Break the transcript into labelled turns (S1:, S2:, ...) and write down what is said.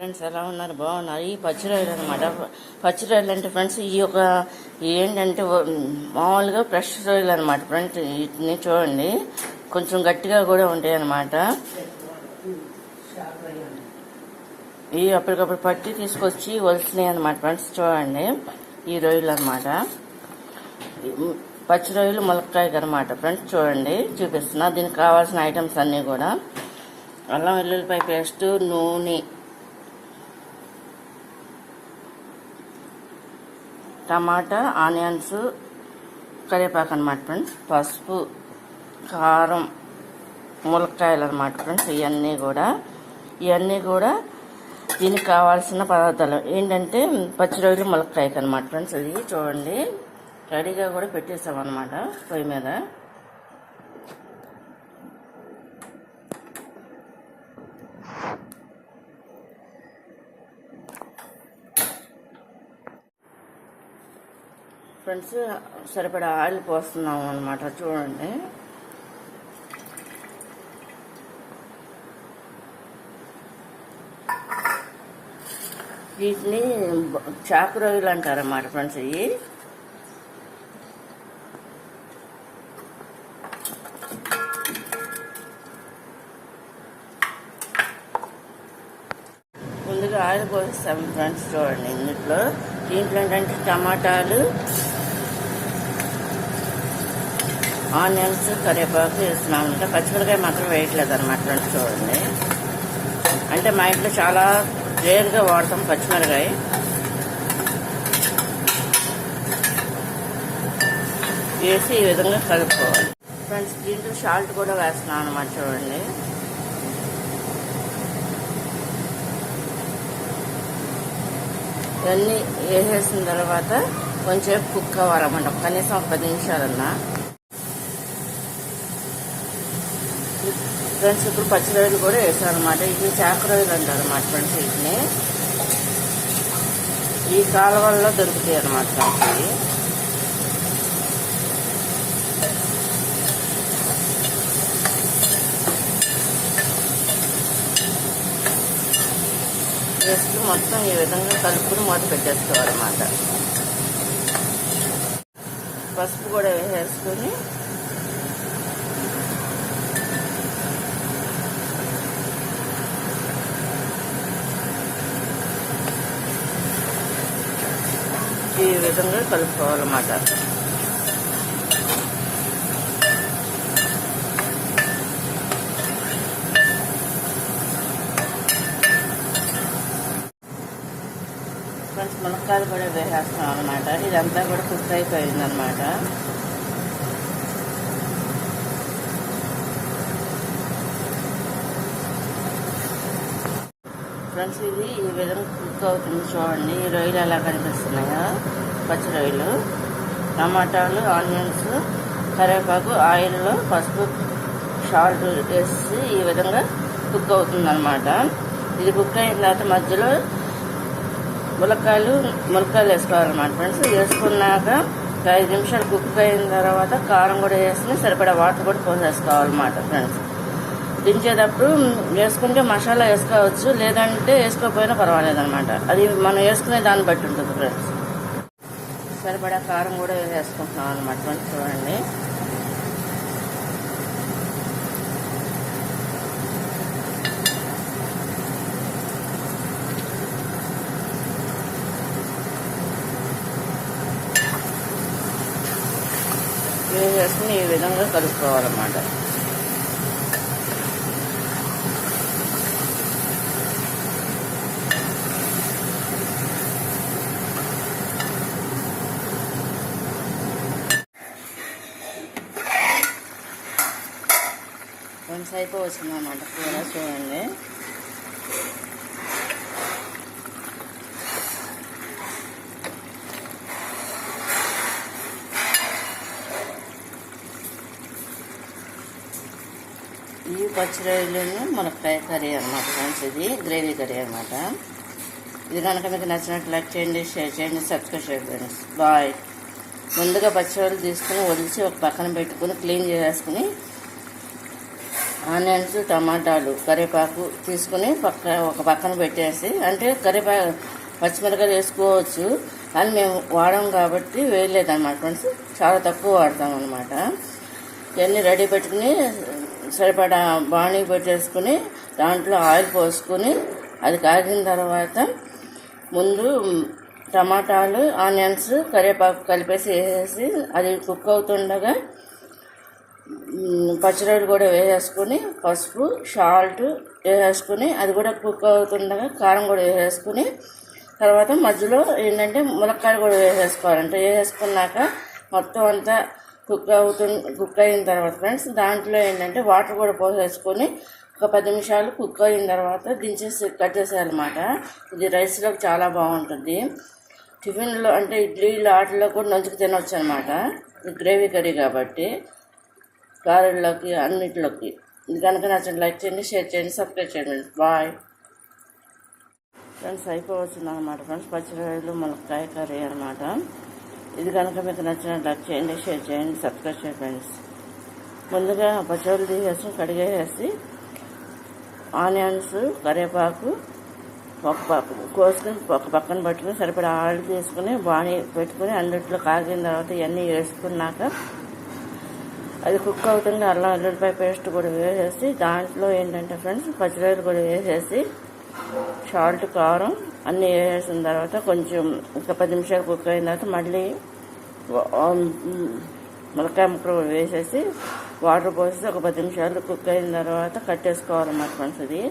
S1: Friends ఎలా ఉన్నారు? బాగున్నారు. ఈ పచ్చి రొయ్యలు అనమాట. పచ్చి రొయ్యలు అంటే ఫ్రెండ్స్ ఈ యొక్క ఏంటంటే మామూలుగా ఫ్రెష్ రొయ్యలు అనమాట ఫ్రెండ్స్. వీటిని చూడండి కొంచెం గట్టిగా కూడా ఉంటాయి అనమాట. ఇవి అప్పటికప్పుడు పట్టి తీసుకొచ్చి వలిసినాయి అనమాట ఫ్రెండ్స్. చూడండి ఈ రొయ్యలు అనమాట. పచ్చి రొయ్యలు ములక్కాయ అనమాట ఫ్రెండ్స్. చూడండి చూపిస్తున్నా. దీనికి కావాల్సిన ఐటమ్స్ అన్నీ కూడా అల్లం వెల్లుల్లిపాయ పేస్ట్, నూనె, టమాటా, ఆనియన్స్, కరివేపాకు అనమాట ఫ్రెండ్స్. పసుపు, కారం, ములక్కాయలు అనమాట ఫ్రెండ్స్. ఇవన్నీ కూడా దీనికి కావాల్సిన పదార్థాలు ఏంటంటే పచ్చి రొయ్యలు ములక్కాయకి అనమాట ఫ్రెండ్స్. ఇది చూడండి రెడీగా కూడా పెట్టేసాం అనమాట పొయ్యి మీద. ఫ్రెండ్స్ సరిపడా ఆయిల్ పోస్తున్నాము అనమాట. చూడండి వీటిని చాకు రొయ్యలు అంటారన్నమాట ఫ్రెండ్స్. ఇవి ముందుగా ఆయిల్ పోస్తాము ఫ్రెండ్స్. చూడండి దీంట్లో ఏంటంటే టమాటాలు, ఆనియన్స్, కరివేపాకు వేస్తున్నాం. అంటే పచ్చిమిరకాయ మాత్రం వేయట్లేదు అనమాట ఫ్రెండ్స్. చూడండి అంటే మా ఇంట్లో చాలా రేర్గా వాడతాం పచ్చిమిరకాయ. వేసి ఈ విధంగా కలుపుకోవాలి ఫ్రెండ్స్. దీంట్లో సాల్ట్ కూడా వేస్తున్నాం అనమాట. చూడండి ఇవన్నీ వేసేసిన తర్వాత కొంచెం కుక్ అవ్వాలన్నమాట. కనీసం ఒక 10 నిమిషాలన్నా. ఫ్రెండ్స్ ఇప్పుడు పచ్చి రొయ్యలు కూడా వేసారనమాట. ఇవి చాకు రొయ్యలు అంటారు అన్నమాట ఫ్రెండ్స్. వీటిని ఈ కాలువల్లో దొరుకుతాయి అన్నమాట ఫ్రెండ్స్. వేసుకుని మొత్తం ఈ విధంగా కలుపుకుని మూత పెట్టేసుకోవాలన్నమాట. పసుపు కూడా వేసేసుకుని ఈ విధంగా కలుపుకోవాలన్నమాట. ఫ్రెండ్స్ మునక్కాయలు కూడా వేసేస్తాం అనమాట. ఇదంతా కూడా కుక్ అయిపోయిందనమాట. ఫ్రెండ్స్ ఇది ఈ విధంగా కుక్ అవుతుంది. చూడండి ఈ రొయ్యలు ఎలా కనిపిస్తున్నాయో. పచ్చి రొయ్యలు, టమాటాలు, ఆనియన్స్, కరివేపాకు, ఆయిల్లో పసుపు, సాల్ట్ వేసి ఈ విధంగా కుక్ అవుతుంది అనమాట. ఇది కుక్ అయిన తర్వాత మధ్యలో ములక్కాయలు వేసుకోవాలన్నమాట ఫ్రెండ్స్. వేసుకున్నాక 5 నిమిషాలు కుక్ అయిన తర్వాత కారం కూడా వేసుకుని సరిపడా వాటర్ కూడా పోసేసుకోవాలన్నమాట ఫ్రెండ్స్. దించేటప్పుడు వేసుకుంటే మసాలా వేసుకోవచ్చు, లేదంటే వేసుకోకపోయినా పర్వాలేదన్నమాట. అది మనం వేసుకునే దాన్ని బట్టి ఉంటుంది ఫ్రెండ్స్. సరిపడా కారం కూడా వేసుకుంటున్నాం అనమాట ఫ్రెండ్స్. చూడండి వేసుకుని ఈ విధంగా కలుపుకోవాలన్నమాట. కొంచెం అయిపోవచ్చిందన్నమాట కూర. చూడండి ఇవి పచ్చి రొయ్యలు మునక్కాయ కర్రీ అనమాట ఫ్రెండ్స్. ఇది గ్రేవీ కర్రీ అనమాట. ఇది కనుక మీకు నచ్చినట్టు లైక్ చేయండి, షేర్ చేయండి, సబ్స్క్రైబ్ చేయండి ఫ్రెండ్స్. బాయ్. ముందుగా పచ్చి రొయ్యలు తీసుకుని వదిలిచి ఒక పక్కన పెట్టుకుని క్లీన్ చేసేసుకుని ఆనియన్స్, టమాటాలు, కరివేపాకు తీసుకుని ఒక పక్కన పెట్టేసి, అంటే కరివేపాకు పచ్చిమిరపకాయలు వేసుకోవచ్చు కానీ మేము వాడాం కాబట్టి వేయలేదన్నమాట ఫ్రెండ్స్, చాలా తక్కువ వాడతాం అనమాట. ఇవన్నీ రెడీ పెట్టుకుని సరిపడా బాణీ పెట్టేసుకుని దాంట్లో ఆయిల్ పోసుకుని అది కాగిన తర్వాత ముందు టమాటాలు, ఆనియన్స్, కరివేపాకు కలిపేసి వేసేసి అది కుక్ అవుతుండగా పచ్చిరొట్టు కూడా వేసేసుకుని పసుపు, సాల్ట్ వేసేసుకుని అది కూడా కుక్ అవుతుండగా కారం కూడా వేసేసుకుని తర్వాత మధ్యలో ఏంటంటే ములక్కాయలు కూడా వేసేసుకోవాలంటే వేసేసుకున్నాక మొత్తం అంతా కుక్ అయిన తర్వాత ఫ్రెండ్స్ దాంట్లో ఏంటంటే వాటర్ కూడా పోసేసుకొని ఒక 10 నిమిషాలు కుక్ అయిన తర్వాత దించేసి కట్ చేసేయాలన్నమాట. ఇది రైస్లోకి చాలా బాగుంటుంది. టిఫిన్లో అంటే ఇడ్లీలో వాటిలో కూడా నంచుకు తినవచ్చు అనమాట. ఇది గ్రేవీ కర్రీ కాబట్టి గారెల్లోకి అన్నిటిలోకి. ఇది కనుక నచ్చండి లైక్ చేయండి, షేర్ చేయండి, సబ్స్క్రైబ్ చేయండి. Bye friends. అయిపోవచ్చింది అనమాట ఫ్రెండ్స్ పచ్చిరొయ్యలు ములక్కాయ కర్రీ అనమాట. ఇది కనుక మీకు నచ్చినట్టు లైక్ చేయండి, షేర్ చేయండి, సబ్స్క్రైబ్ చేయండి ఫ్రెండ్స్. ముందుగా పచ్చిరొయ్యలు తీసేసి కడిగేసి ఆనియన్స్, కరివేపాకు కోసుకుని ఒక పక్కన పట్టుకుని సరిపడా ఆయిల్ తీసుకుని బాణీ పెట్టుకుని అన్నిట్లో కాగిన తర్వాత ఇవన్నీ వేసుకున్నాక అది కుక్ అవుతుంది. అల్లం వెల్లుల్లిపాయ పేస్ట్ కూడా వేసేసి దాంట్లో ఏంటంటే ఫ్రెండ్స్ పచ్చిరొయ్యలు కూడా వేసేసి సాల్ట్, కారం అన్నీ వేసేసిన తర్వాత కొంచెం ఇంకా 10 నిమిషాలు కుక్ అయిన తర్వాత మళ్ళీ ములక్కాయ ముక్కలు వేసేసి వాటర్ పోసేసి ఒక 10 నిమిషాలు కుక్ అయిన తర్వాత కట్టేసుకోవాలన్నమాట ఫ్రెండ్స్. ఇది